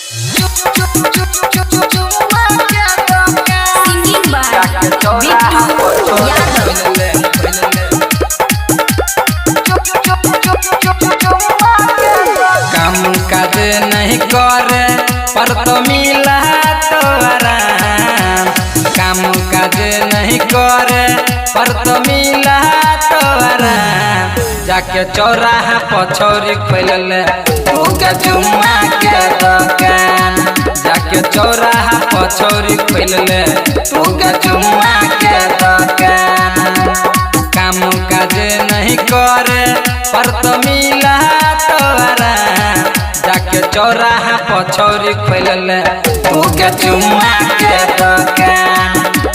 Singing by Bittu Yadav। काम काज नहीं करे पर तो मिला तो आराम। काम काज नहीं करे पर तो मिला तो आराम। जाके चौराहा पछौरी खोलले तू के चुम्मा के दुकान। जाके चौराहा पछौरी खोलले तू के चुम्मा के दुकान। काम काज नहीं करे पर तो मिला तो आराम। जाके चौराहा पछौरी खोलले तू के चुम्मा के दुकान।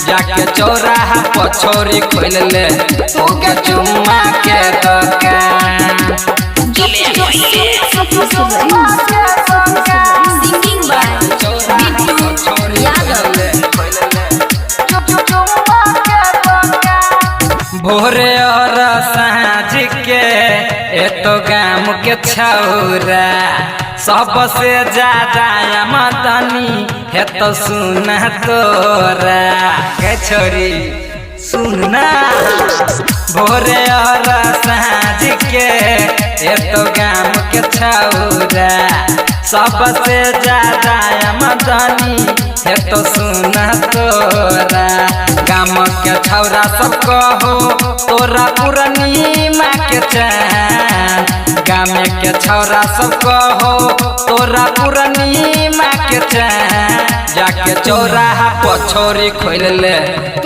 जाके चौराहा पछौरी खोलले तू के चुम्मा के दुकान। Singing by Bittu Yadav। भोरे और साँझ के एतो गाम के छौरा सबसे ज्यादा आमदनी है तो सुना तोरा के छोरी सुनना। भोरे और साँझ के एतो गाम के छौरा सबसे ज्यादा आमदनी है तो सुना तोरा। गाम के छौरा सब कहो तोरा पूर्णिमा के चान। गाम के छौरा सब कहो तोरा पूर्णिमा के चान। जाके चौराहा पछौरी खोलले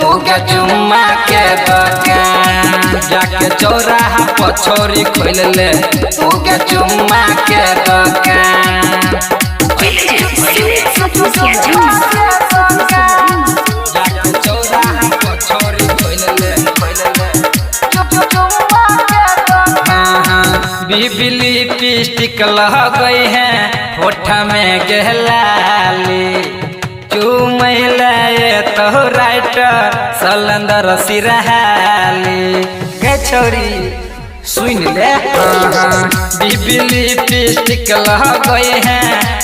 तू के चुम्मा के दुकान। जाके चौराहा पछौरी खोलले तू के चुम्मा के दुकान। जाके चौराहा पछौरी खोलले बिजली लिपस्टिक लह गई है होठ में गहलाली। चुमैला तो राइटर सलंदर सिरहाली के छोरी सुन ले। बिजली लिपस्टिक लह गई है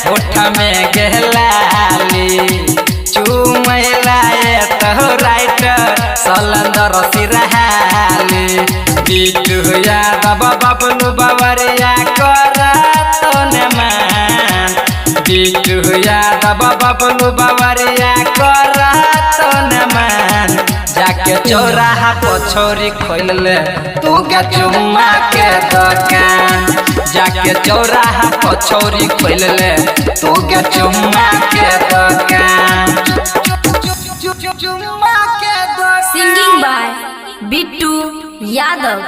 होठ में गहलाली। चुमैला तो राइटर सलंदर सिरहाली। बिट्टू यादव बबलू बावरिया करा तो न मान। बिट्टू यादव बबलू बावरिया करा तो न मान। जाके चौराहा पछौरी खोलले तू के चुम्मा के दुकान। जाके चौराहा पछौरी खोलले तू के चुम्मा के दुकान। Singing by Bittu Yadav।